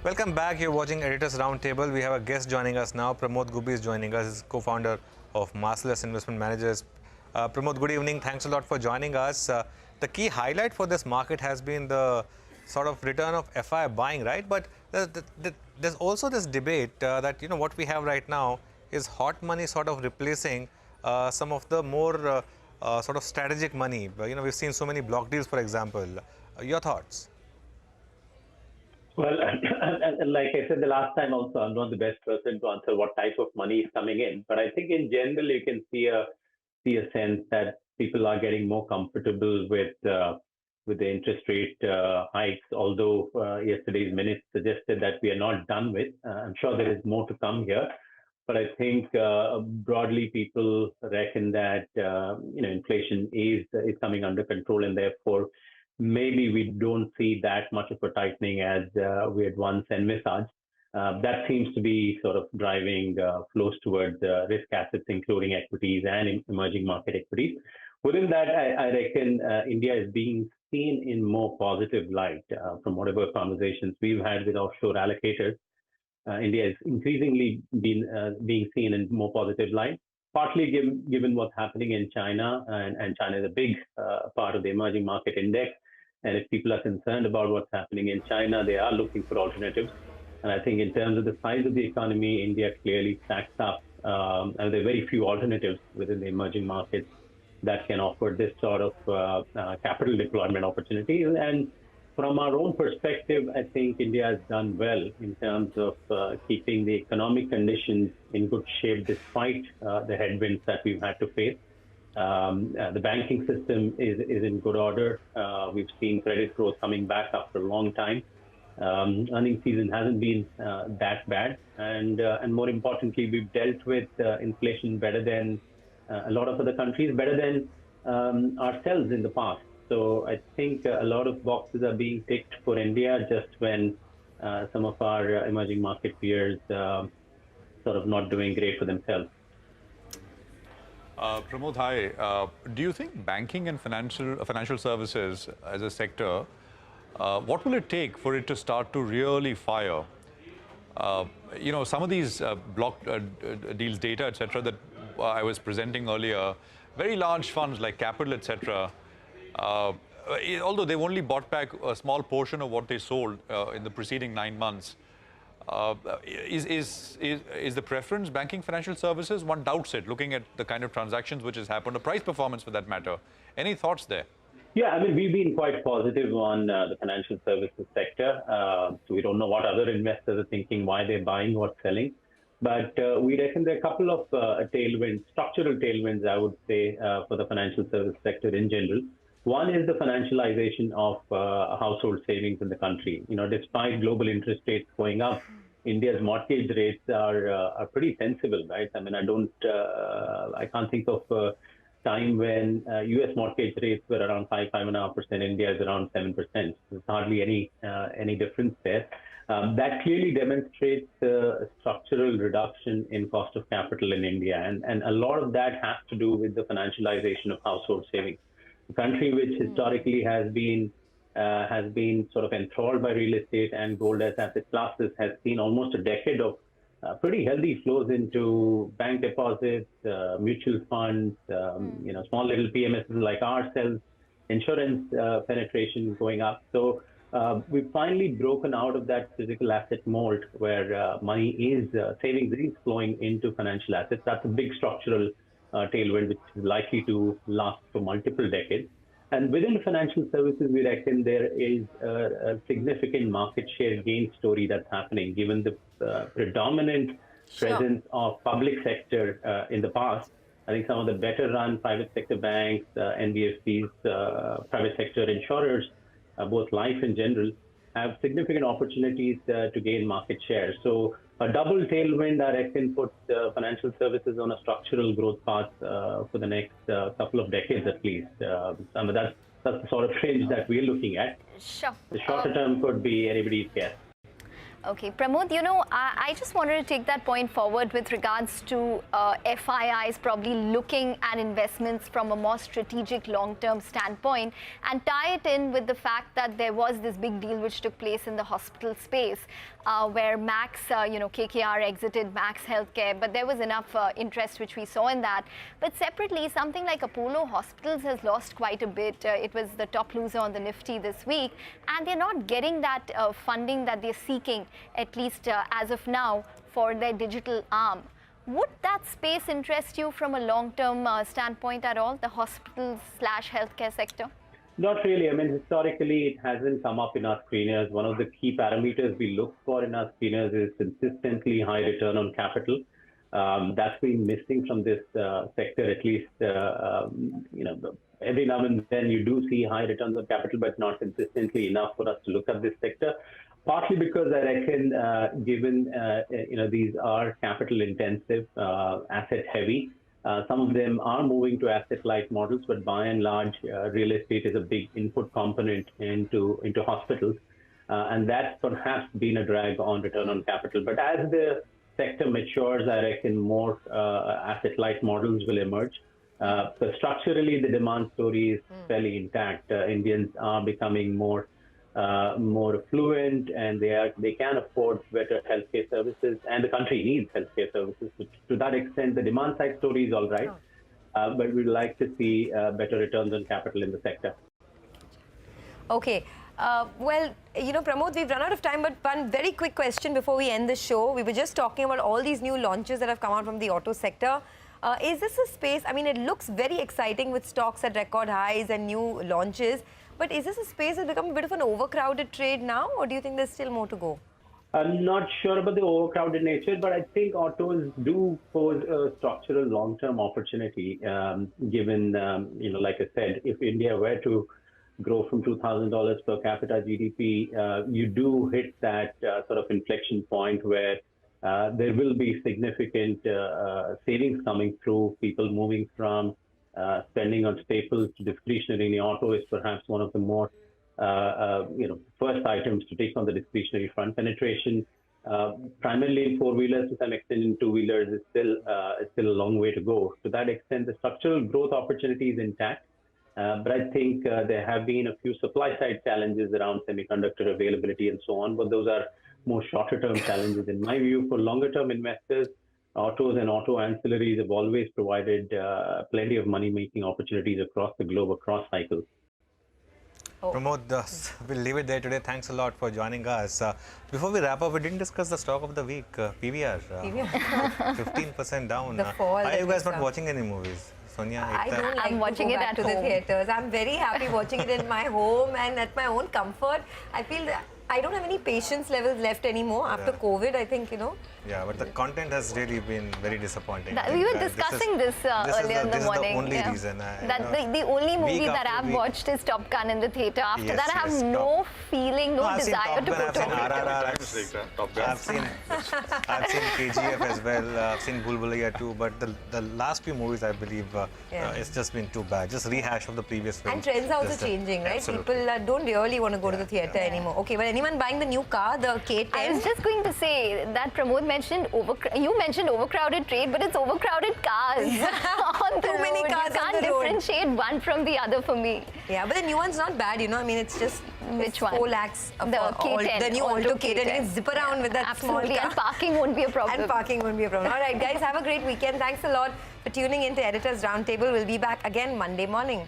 Welcome back. You're watching Editors Roundtable. We have a guest joining us now. Pramod Gubbi is joining us. He's co-founder of Marcellus Investment Managers. Pramod, good evening. Thanks a lot for joining us. The key highlight for this market has been the sort of return of FI buying, right? But there's also this debate that what we have right now is hot money sort of replacing some of the more sort of strategic money. We've seen so many block deals, for example. Your thoughts? Well, like I said the last time also, I'm not the best person to answer what type of money is coming in. But I think in general, you can see a sense that people are getting more comfortable with the interest rate hikes. Although yesterday's minutes suggested that we are not done with. I'm sure there is more to come here. But I think broadly people reckon that inflation is coming under control, and therefore maybe we don't see that much of a tightening as we had once envisaged. That seems to be sort of driving flows towards risk assets, including equities and emerging market equities. Within that, I reckon India is being seen in more positive light from whatever conversations we've had with offshore allocators. India is increasingly being seen in more positive light, partly given what's happening in China, and China is a big part of the emerging market index. And if people are concerned about what's happening in China, they are looking for alternatives. And I think in terms of the size of the economy, India clearly stacks up. And there are very few alternatives within the emerging markets that can offer this sort of capital deployment opportunity. And from our own perspective, I think India has done well in terms of keeping the economic conditions in good shape despite the headwinds that we've had to face. The banking system is in good order. We've seen credit growth coming back after a long time. Earnings season hasn't been that bad, and more importantly, we've dealt with inflation better than a lot of other countries, better than ourselves in the past. So I think a lot of boxes are being ticked for India just when some of our emerging market peers sort of not doing great for themselves. Pramod, hi. Do you think banking and financial services as a sector, what will it take for it to start to really fire? Some of these block deals data, etc., that I was presenting earlier, very large funds like Capital, etc., although they've only bought back a small portion of what they sold in the preceding 9 months. Is the preference banking financial services? One doubts it, looking at the kind of transactions which has happened, the price performance for that matter. Any thoughts there? Yeah, I mean, we've been quite positive on the financial services sector. So we don't know what other investors are thinking, why they're buying or selling. But we reckon there are a couple of tailwinds, structural tailwinds, I would say, for the financial service sector in general. One is the financialization of household savings in the country. Despite global interest rates going up, India's mortgage rates are pretty sensible, right? I mean, I can't think of a time when U.S. mortgage rates were around 5.5%. India is around 7%. There's hardly any difference there. That clearly demonstrates a structural reduction in cost of capital in India, and a lot of that has to do with the financialization of household savings. A country which historically has been sort of enthralled by real estate and gold as asset classes has seen almost a decade of pretty healthy flows into bank deposits, mutual funds, small little PMSs like ourselves, insurance penetration going up. So we've finally broken out of that physical asset mold where savings is flowing into financial assets. That's a big structural tailwind which is likely to last for multiple decades. And within financial services, we reckon there is a significant market share gain story that's happening, given the predominant presence of public sector in the past. I think some of the better run private sector banks, NBFCs, private sector insurers, both life and general, have significant opportunities to gain market share. So a double tailwind, I reckon, puts financial services on a structural growth path for the next couple of decades at least. That's the sort of range that we're looking at. Sure. The shorter term could be anybody's guess. Okay, Pramod, I just wanted to take that point forward with regards to FIIs probably looking at investments from a more strategic long-term standpoint and tie it in with the fact that there was this big deal which took place in the hospital space where Max, KKR exited Max Healthcare, but there was enough interest which we saw in that. But separately, something like Apollo Hospitals has lost quite a bit. It was the top loser on the Nifty this week, and they're not getting that funding that they're seeking, at least as of now, for their digital arm. Would that space interest you from a long-term standpoint at all, the hospital/healthcare sector? Not really. I mean, historically, it hasn't come up in our screeners. One of the key parameters we look for in our screeners is consistently high return on capital. That's been missing from this sector, at least, every now and then you do see high returns on capital, but not consistently enough for us to look at this sector. Partly because I reckon, given, these are capital intensive, asset heavy, some of them are moving to asset-light models, but by and large, real estate is a big input component into hospitals. And that's perhaps been a drag on return on capital. But as the sector matures, I reckon more asset-light models will emerge. So structurally, the demand story is fairly intact. Indians are becoming more affluent, and they can afford better healthcare services, and the country needs healthcare services. So to that extent, the demand side story is all right, but we'd like to see better returns on capital in the sector. Okay. Well, Pramod, we've run out of time, but one very quick question before we end the show. We were just talking about all these new launches that have come out from the auto sector. Is this a space, I mean, it looks very exciting with stocks at record highs and new launches, but is this a space that's become a bit of an overcrowded trade now, or do you think there's still more to go? I'm not sure about the overcrowded nature, but I think autos do pose a structural long-term opportunity, given, like I said, if India were to grow from $2,000 per capita GDP, you do hit that sort of inflection point where there will be significant savings coming through, people moving from spending on staples to discretionary. The auto is perhaps one of the more first items to take on the discretionary front. Penetration, primarily in four-wheelers, to some extent in two-wheelers, is still a long way to go. To that extent, the structural growth opportunity is intact. But I think there have been a few supply-side challenges around semiconductor availability and so on, but those are more shorter-term challenges. In my view, for longer-term investors, autos and auto ancillaries have always provided plenty of money-making opportunities across the globe, across cycles. Pramod, we'll leave it there today. Thanks a lot for joining us. Before we wrap up, we didn't discuss the stock of the week, PVR. 15% down. The fall. Are you guys not watching any movies? Sonia, I don't like I'm watching it to the theatres. I'm very happy watching it in my home and at my own comfort. I feel that I don't have any patience levels left anymore after COVID, I think, Yeah, but the content has really been very disappointing. We were discussing this earlier in the morning. This is the only reason. The only movie that I've watched is Top Gun in the theatre. After that, I have no feeling, no desire to go to RRR. I've seen KGF as well. I've seen Bulbulaiya too. But the last few movies, I believe, it's just been too bad. Just rehash of the previous film. And trends are also changing, right? Absolutely. People don't really want to go to the theatre anymore. Okay, well, anyone buying the new car, the K10? I was just going to say that Pramod mentioned you mentioned overcrowded trade, but it's overcrowded cars on the Too many road. cars You on can't the road. differentiate one from the other for me. Yeah, but the new one's not bad, I mean, it's just Which one? 4 lakhs. The K10. The new Alto K10. You can zip around with that Absolutely, small car. and parking won't be a problem. And parking won't be a problem. All right, guys, have a great weekend. Thanks a lot for tuning in to Editors Roundtable. We'll be back again Monday morning.